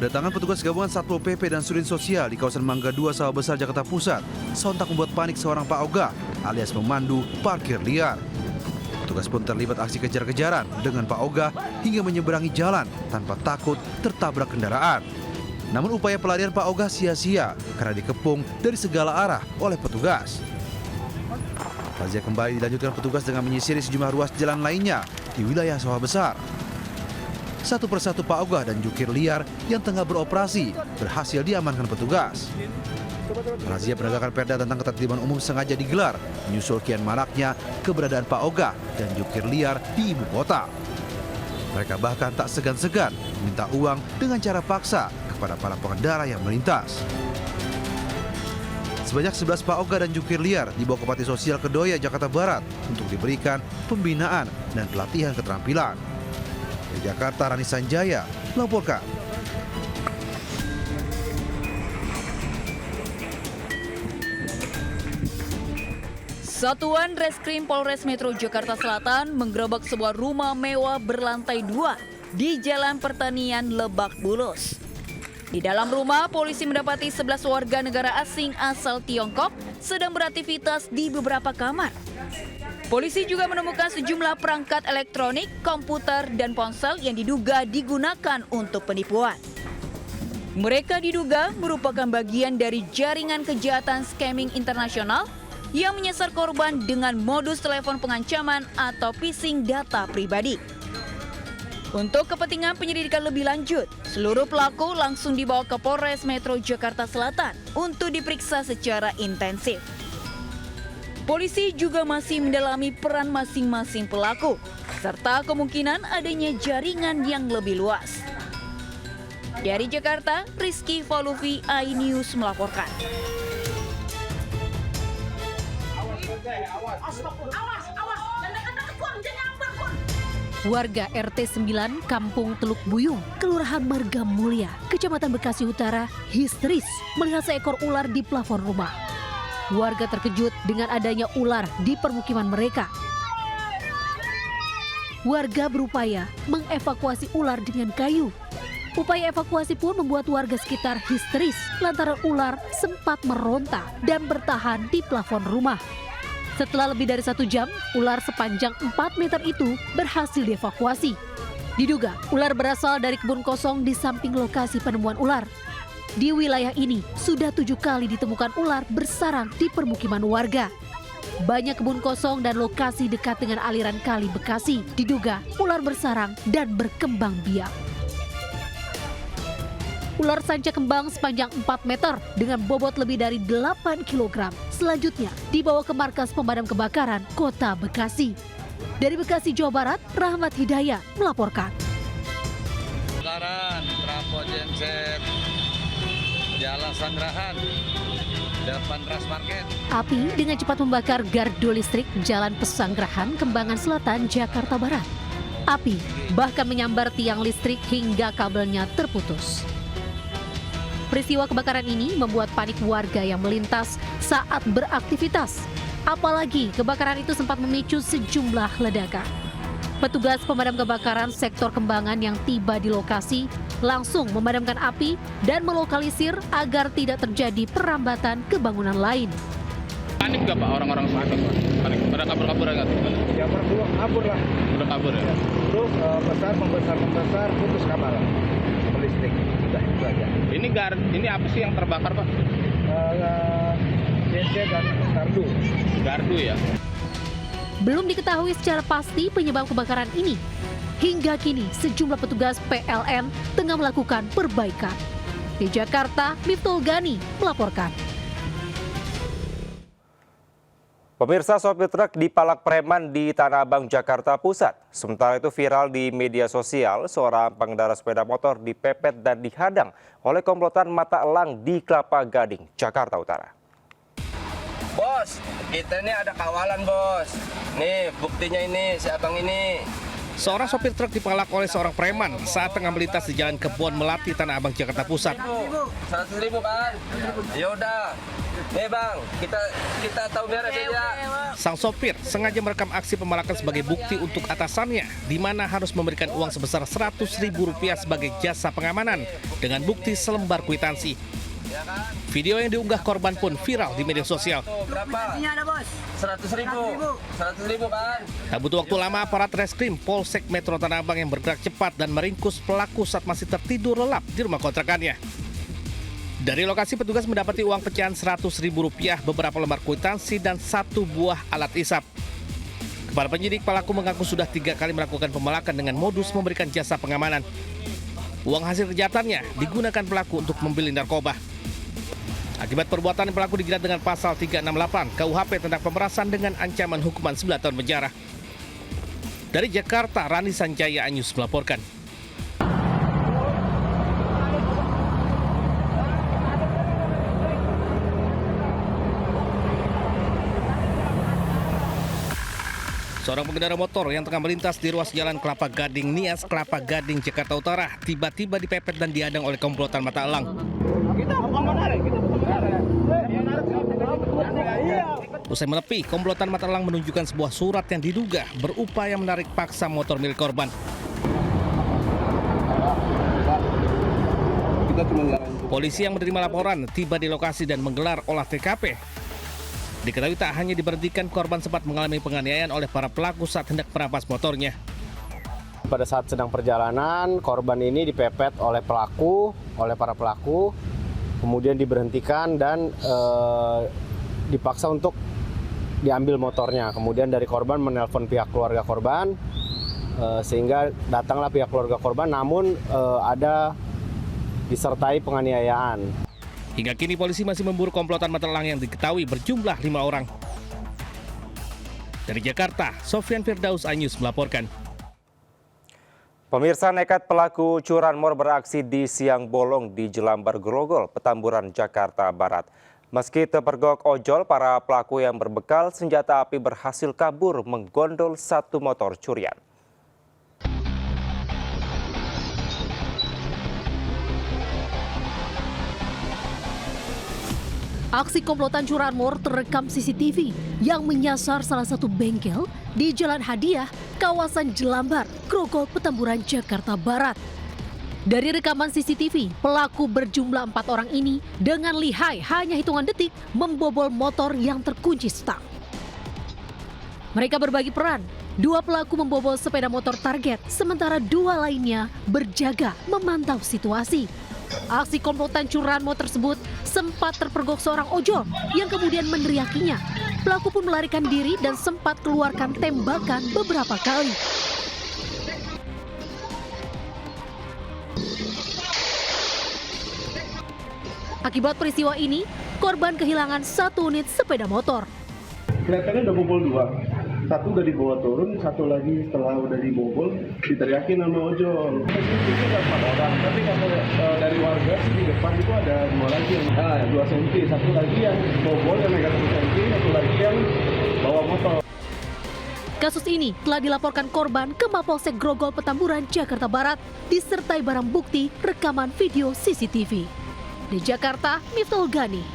Kedatangan petugas gabungan Satpol PP dan Sudin Sosial di kawasan Mangga 2 Sawah Besar, Jakarta Pusat sontak membuat panik seorang Pak Oga alias pemandu parkir liar. Petugas pun terlibat aksi kejar-kejaran dengan Pak Oga hingga menyeberangi jalan tanpa takut tertabrak kendaraan. Namun upaya pelarian Pak Oga sia-sia karena dikepung dari segala arah oleh petugas. Razia kembali dilanjutkan petugas dengan menyisiri sejumlah ruas jalan lainnya di wilayah Sawah Besar. Satu persatu Pak Oga dan jukir liar yang tengah beroperasi berhasil diamankan petugas. Razia penegakan perda tentang ketertiban umum sengaja digelar menyusul kian maraknya keberadaan Pak Oga dan jukir liar di ibu kota. Mereka bahkan tak segan-segan meminta uang dengan cara paksa kepada para pengendara yang melintas. Sebanyak 11 Pak Oga dan jukir liar dibawa ke Panti Sosial Kedoya, Jakarta Barat untuk diberikan pembinaan dan pelatihan keterampilan. Dari Jakarta, Rani Sanjaya melaporkan. Satuan Reskrim Polres Metro Jakarta Selatan menggerebek sebuah rumah mewah berlantai 2 di Jalan Pertanian, Lebak Bulus. Di dalam rumah, polisi mendapati 11 warga negara asing asal Tiongkok sedang beraktivitas di beberapa kamar. Polisi juga menemukan sejumlah perangkat elektronik, komputer, dan ponsel yang diduga digunakan untuk penipuan. Mereka diduga merupakan bagian dari jaringan kejahatan scamming internasional yang menyasar korban dengan modus telepon pengancaman atau phishing data pribadi. Untuk kepentingan penyelidikan lebih lanjut, seluruh pelaku langsung dibawa ke Polres Metro Jakarta Selatan untuk diperiksa secara intensif. Polisi juga masih mendalami peran masing-masing pelaku, serta kemungkinan adanya jaringan yang lebih luas. Dari Jakarta, Rizky Faluvi, iNews melaporkan. Warga RT 9 Kampung Teluk Buyung, Kelurahan Marga Mulia, Kecamatan Bekasi Utara, histeris melihat seekor ular di plafon rumah. Warga terkejut dengan adanya ular di permukiman mereka. Warga berupaya mengevakuasi ular dengan kayu. Upaya evakuasi pun membuat warga sekitar histeris lantaran ular sempat meronta dan bertahan di plafon rumah. Setelah lebih dari 1 jam, ular sepanjang 4 meter itu berhasil dievakuasi. Diduga ular berasal dari kebun kosong di samping lokasi penemuan ular. Di wilayah ini sudah 7 kali ditemukan ular bersarang di permukiman warga. Banyak kebun kosong dan lokasi dekat dengan aliran Kali Bekasi diduga ular bersarang dan berkembang biak. Ular sanca kembang sepanjang 4 meter dengan bobot lebih dari 8 kg. Selanjutnya dibawa ke markas pemadam kebakaran Kota Bekasi. Dari Bekasi, Jawa Barat, Rahmat Hidayah melaporkan. Kebakaran, trafo genset, Jalan Sangrahan, depan Ras Market. Api dengan cepat membakar gardu listrik Jalan Pesanggerahan, Kembangan Selatan, Jakarta Barat. Api bahkan menyambar tiang listrik hingga kabelnya terputus. Peristiwa kebakaran ini membuat panik warga yang melintas saat beraktivitas. Apalagi kebakaran itu sempat memicu sejumlah ledakan. Petugas pemadam kebakaran sektor Kembangan yang tiba di lokasi langsung memadamkan api dan melokalisir agar tidak terjadi perambatan ke bangunan lain. Panik nggak Pak orang-orang sana? Panik, pada kabur-kabur nggak? Ya berdua kabur lah. Udah kabur ya? Terus membesar, putus kabel listrik. Udah itu aja. Ini apa sih yang terbakar Pak? Genset dan gardu. Gardu ya? Belum diketahui secara pasti penyebab kebakaran ini. Hingga kini sejumlah petugas PLN tengah melakukan perbaikan. Di Jakarta, Miftol Gani melaporkan. Pemirsa, sopir truk dipalak preman di Tanah Abang, Jakarta Pusat. Sementara itu viral di media sosial, seorang pengendara sepeda motor dipepet dan dihadang oleh komplotan mata elang di Kelapa Gading, Jakarta Utara. Bos, kita ini ada kawalan bos. Nih buktinya ini, si abang ini. Seorang sopir truk dipalak oleh seorang preman saat tengah melintas di Jalan Kebon Melati, Tanah Abang, Jakarta Pusat. 100.000 kan? Ya udah. Nih bang, kita tahu beres ya. Sang sopir sengaja merekam aksi pemalakan sebagai bukti untuk atasannya, di mana harus memberikan uang sebesar Rp100.000 sebagai jasa pengamanan dengan bukti selembar kwitansi. Video yang diunggah korban pun viral di media sosial. Berapa? Ada bos. 100.000. 100.000 kan? Tak butuh waktu lama, aparat reskrim Polsek Metro Tanah Abang yang bergerak cepat dan meringkus pelaku saat masih tertidur lelap di rumah kontrakannya. Dari lokasi petugas mendapati uang pecahan Rp100.000, beberapa lembar kwitansi, dan 1 buah alat isap. Kepada penyidik, pelaku mengaku sudah 3 kali melakukan pemalakan dengan modus memberikan jasa pengamanan. Uang hasil kejahatannya digunakan pelaku untuk membeli narkoba. Akibat perbuatan pelaku dijerat dengan pasal 368 KUHP tentang pemerasan dengan ancaman hukuman 9 tahun penjara. Dari Jakarta, Rani Sanjaya Anyus melaporkan. Seorang pengendara motor yang tengah melintas di ruas jalan Kelapa Gading Nias, Kelapa Gading, Jakarta Utara, tiba-tiba dipepet dan dihadang oleh komplotan mata elang. Usai menepi, komplotan mata elang menunjukkan sebuah surat yang diduga berupaya menarik paksa motor milik korban. Polisi yang menerima laporan tiba di lokasi dan menggelar olah TKP. Diketahui tak hanya diberhentikan, korban sempat mengalami penganiayaan oleh para pelaku saat hendak merampas motornya. Pada saat sedang perjalanan, korban ini dipepet oleh para pelaku, kemudian diberhentikan dan dipaksa untuk diambil motornya. Kemudian dari korban menelpon pihak keluarga korban, sehingga datanglah pihak keluarga korban, namun ada disertai penganiayaan. Hingga kini polisi masih memburu komplotan mata elang yang diketahui berjumlah 5 orang. Dari Jakarta, Sofyan Firdaus Anyus melaporkan. Pemirsa, nekat pelaku curanmor beraksi di siang bolong di Jelambar Grogol, Petamburan, Jakarta Barat. Meski terpergok ojol, para pelaku yang berbekal senjata api berhasil kabur menggondol 1 motor curian. Aksi komplotan curanmor terekam CCTV yang menyasar salah satu bengkel di Jalan Hadiah, kawasan Jelambar, Grogol, Petamburan, Jakarta Barat. Dari rekaman CCTV, pelaku berjumlah 4 orang ini dengan lihai hanya hitungan detik membobol motor yang terkunci stang. Mereka berbagi peran. 2 pelaku membobol sepeda motor target, sementara 2 lainnya berjaga memantau situasi. Aksi komplotan curanmor tersebut sempat terpergok seorang ojol yang kemudian meneriakinya. Pelaku pun melarikan diri dan sempat keluarkan tembakan beberapa kali. Akibat peristiwa ini, korban kehilangan 1 unit sepeda motor. Kelihatannya udah bobol 2. 1 udah dibawa turun, 1 lagi setelah udah dibobol diteriakin sama ojol. Itu ada 4 orang, tapi kalau dari warga sih di depan itu ada 2 lagi yang 2 cm, 1 lagi yang bobol yang megang 1 cm, 1 lagi yang bawa motor. Kasus ini telah dilaporkan korban ke Mapolsek Grogol, Petamburan, Jakarta Barat, disertai barang bukti rekaman video CCTV. Di Jakarta, Miftahul Gani,